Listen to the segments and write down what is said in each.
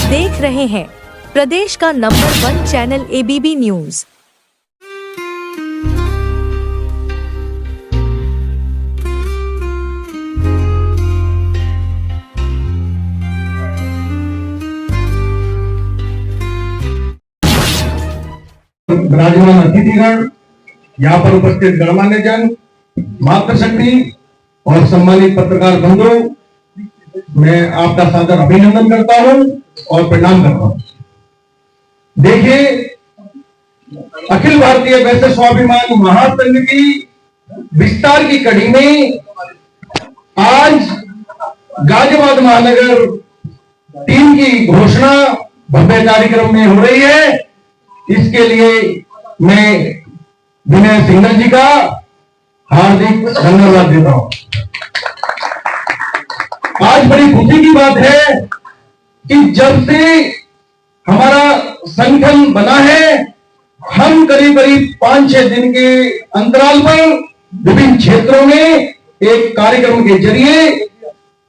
देख रहे हैं प्रदेश का नंबर 1 चैनल एबीपी न्यूज। विराजमान अतिथिगण, यहाँ पर उपस्थित गणमान्य जन, मातृशक्ति और सम्मानित पत्रकार बंधु, मैं आपका सादर अभिनंदन करता हूं और प्रणाम करता हूं। देखिए, अखिल भारतीय वैश्य स्वाभिमान महासंघ की विस्तार की कड़ी में आज गाजियाबाद महानगर टीम की घोषणा भव्य कार्यक्रम में हो रही है। इसके लिए मैं विनय सिंघल जी का हार्दिक धन्यवाद देता हूं। आज बड़ी खुशी की बात है कि जब से हमारा संगठन बना है, हम करीब करीब 5-6 दिन के अंतराल पर विभिन्न क्षेत्रों में एक कार्यक्रम के जरिए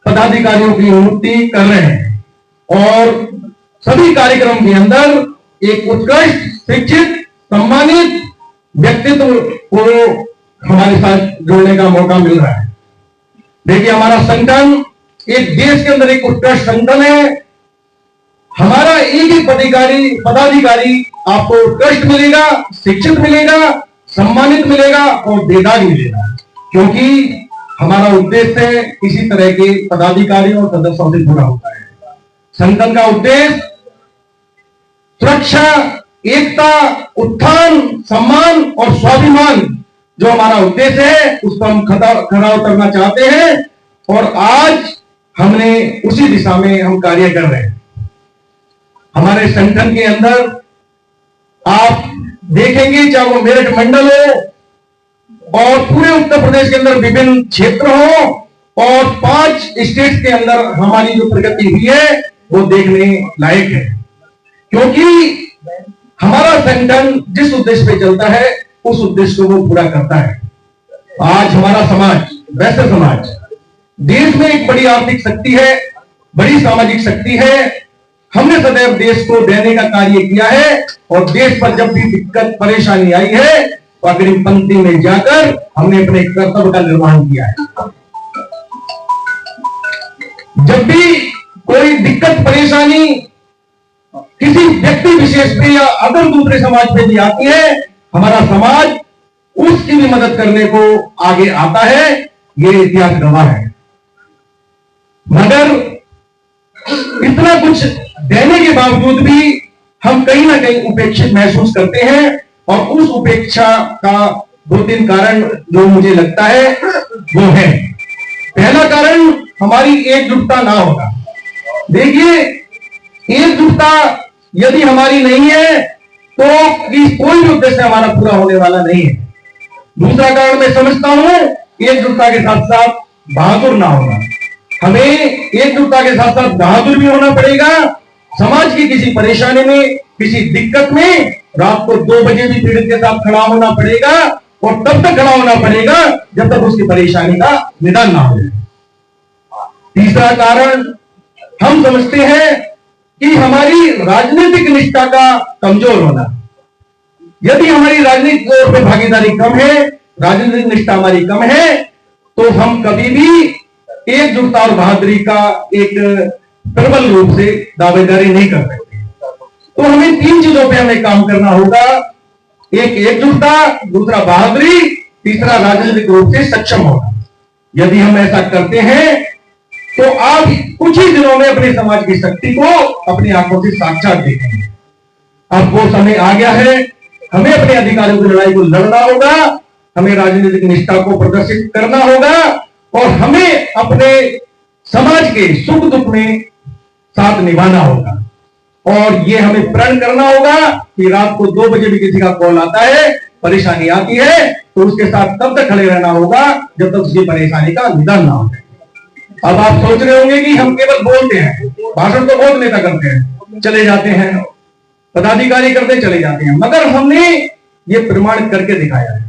पदाधिकारियों की नियुक्ति कर रहे हैं और सभी कार्यक्रम के अंदर एक उत्कृष्ट, शिक्षित, सम्मानित व्यक्तित्व को हमारे साथ जोड़ने का मौका मिल रहा है। देखिए, हमारा संगठन एक देश के अंदर एक उत्कृष्ट संगठन है। हमारा एक ही पदाधिकारी आपको उत्कृष्ट मिलेगा, शिक्षित मिलेगा, सम्मानित मिलेगा और बेदाग मिलेगा, क्योंकि हमारा उद्देश्य किसी तरह के पदाधिकारियों और सदस्यों से जुड़ा होता है। संगठन का उद्देश्य सुरक्षा, एकता, उत्थान, सम्मान और स्वाभिमान जो हमारा उद्देश्य है, उस पर हम खरा उतरना चाहते हैं और आज हमने उसी दिशा में हम कार्य कर रहे हैं। हमारे संगठन के अंदर आप देखेंगे, चाहे वो मेरठ मंडल हो और पूरे उत्तर प्रदेश के अंदर विभिन्न क्षेत्र हो और 5 स्टेट के अंदर हमारी जो प्रगति हुई है वो देखने लायक है, क्योंकि हमारा संगठन जिस उद्देश्य पे चलता है उस उद्देश्य को वो पूरा करता है। आज हमारा समाज, वैश्य समाज, देश में एक बड़ी आर्थिक शक्ति है, बड़ी सामाजिक शक्ति है। हमने सदैव देश को देने का कार्य किया है और देश पर जब भी दिक्कत परेशानी आई है तो अग्रिम पंक्ति में जाकर हमने अपने कर्तव्य का निर्वहन किया है। जब भी कोई दिक्कत परेशानी किसी व्यक्ति विशेष पे या अगर दूसरे समाज पे भी आती है, हमारा समाज उसकी भी मदद करने को आगे आता है। ये इतिहास गवाह है। मगर इतना कुछ देने के बावजूद भी हम कहीं ना कहीं उपेक्षित महसूस करते हैं और उस उपेक्षा का 2-3 कारण जो मुझे लगता है वो है। पहला कारण हमारी एकजुटता ना होना। देखिए, एकजुटता यदि हमारी नहीं है तो कोई भी उद्देश्य हमारा पूरा होने वाला नहीं है। दूसरा कारण मैं समझता हूं, एकजुटता के साथ साथ बहादुर ना होना। हमें एकजुटता के साथ साथ बहादुर भी होना पड़ेगा। समाज की किसी परेशानी में, किसी दिक्कत में रात को 2 बजे भी पीड़ित के साथ खड़ा होना पड़ेगा और तब तक खड़ा होना पड़ेगा जब तक उसकी परेशानी का निदान ना हो। तीसरा कारण हम समझते हैं कि हमारी राजनीतिक निष्ठा का कमजोर होना। यदि हमारी राजनीतिक तौर पर भागीदारी कम है, राजनीतिक निष्ठा हमारी कम है, तो हम कभी भी एकजुटता और बहादुरी का एक प्रबल रूप से दावेदारी नहीं कर सकते। तो हमें 3 चीजों पे हमें काम करना होगा। एक एकजुटता, दूसरा बहादुरी, तीसरा राजनीतिक रूप से सक्षम होना। यदि हम ऐसा करते हैं तो आप कुछ ही दिनों में अपने समाज की शक्ति को अपनी आंखों से साक्षात देखेंगे। अब वो समय आ गया है, हमें अपने अधिकारों की लड़ाई को लड़ना होगा, हमें राजनीतिक निष्ठा को प्रदर्शित करना होगा और हमें अपने समाज के सुख दुख में साथ निभाना होगा। और ये हमें प्रण करना होगा कि रात को 2 बजे भी किसी का कॉल आता है, परेशानी आती है, तो उसके साथ तब तक खड़े रहना होगा जब तक उसकी परेशानी का निदान ना हो। अब आप सोच रहे होंगे कि हम केवल बोलते हैं, भाषण तो बहुत नेता करते हैं, चले जाते हैं, पदाधिकारी करते चले जाते हैं, मगर हमने ये प्रमाणित करके दिखाया है।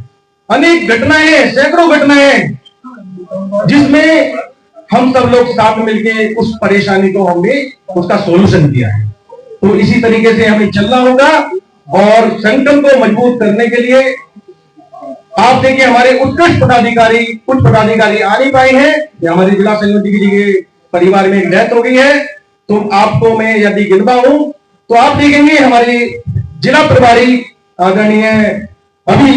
अनेक घटनाएं, सैकड़ों घटनाएं जिसमें हम सब लोग साथ मिलके उस परेशानी को हमने उसका सॉल्यूशन किया है। तो इसी तरीके से हमें चलना होगा और संगठन को मजबूत करने के लिए आप देखिए हमारे उत्कृष्ट पदाधिकारी कुछ पदाधिकारी आ नहीं पाए हैं। हमारे जिला संयोजक जी के परिवार में एक डेथ हो गई है, तो आपको मैं यदि गिनवा हूं तो आप देखेंगे हमारे जिला प्रभारी आदरणीय अभी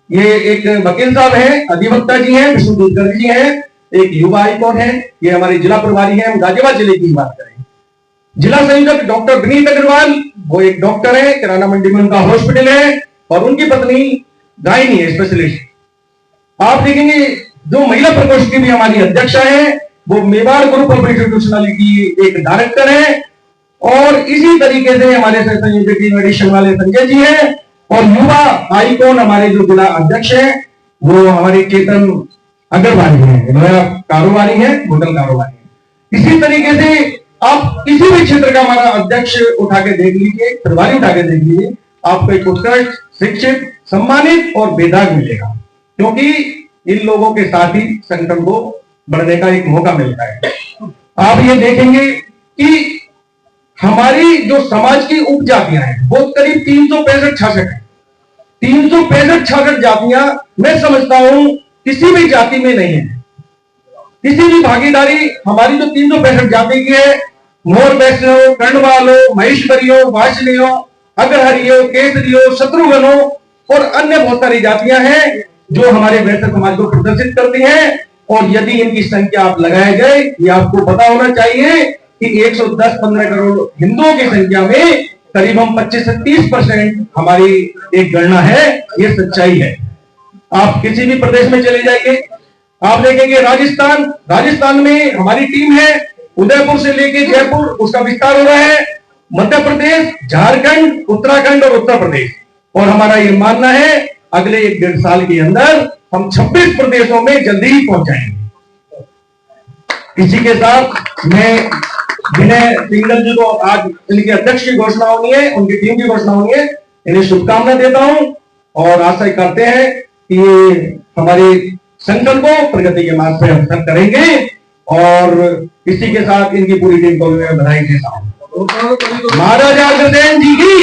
ये एक वकील साहब हैं, अधिवक्ता जी हैं, विष्णुदूत गर्ग जी हैं, एक युवा आइकॉन है, ये हमारे जिला प्रभारी हैं। हम गाजियाबाद जिले की बात करें, जिला संयोजक डॉक्टर विनीत अग्रवाल, वो एक डॉक्टर है, किराना मंडी में उनका हॉस्पिटल है और उनकी पत्नी गायनी है, स्पेशलिस्ट। आप देखेंगे जो महिला प्रकोष्ठ की भी हमारी अध्यक्षा है, वो मेवाड़ ग्रुप ऑफ इंस्टीट्यूशनल की एक डायरेक्टर है। और इसी तरीके से हमारे संयोजक मेडिसिन वाले संजय जी हैं और युवा आइकॉन हमारे जो जिला अध्यक्ष है वो हमारे चेतन अग्रवाल हैं, कारोबारी हैं, होटल कारोबारी हैं। इसी तरीके से आप किसी भी क्षेत्र का हमारा अध्यक्ष उठा के देख लीजिए, प्रभारी उठा के देख लीजिए, आपको एक उत्कृष्ट, शिक्षित, सम्मानित और बेदाग मिलेगा, क्योंकि इन लोगों के साथ ही संगठन को बढ़ने का एक मौका मिलता है। आप ये देखेंगे कि हमारी जो समाज की उपजातियां हैं वो करीब 365-66 है। 365-66 जातियां मैं समझता हूं किसी भी जाति में नहीं है। किसी भी भागीदारी हमारी जो 365 जाति की है, मोर वैष्णव, कर्णवालो, महेश्वरियो, वासनियो, अग्रहरियो, केसरियो, शत्रुघ्नो और अन्य बहुत सारी जातियां हैं जो हमारे वैश्य समाज को प्रदर्शित करती हैं। और यदि इनकी संख्या आप लगाए गए, ये आपको पता होना चाहिए कि 110-15 करोड़ हिंदुओं की संख्या में करीब हम 25 से 30% हमारी एक गणना है, ये सच्चाई है। आप किसी भी प्रदेश में चले जाइए, आप देखेंगे राजस्थान में हमारी टीम है, उदयपुर से लेके जयपुर उसका विस्तार हो रहा है, मध्य प्रदेश, झारखंड, उत्तराखंड और उत्तर प्रदेश। और हमारा ये मानना है अगले 1-1.5 साल के अंदर हम 26 प्रदेशों में जल्दी ही पहुंच जाएंगे। इसी के साथ मैं विनय सिंगल जी को, आज इनके अध्यक्ष की घोषणा होनी है, उनकी टीम की घोषणा होनी है, इन्हें शुभकामना देता हूं और आशा करते हैं कि ये हमारे संगठन को प्रगति के मार्ग पर अवसर करेंगे। और इसी के साथ इनकी पूरी टीम को मैं बधाई देता हूं। महाराजा अग्रसेन जी की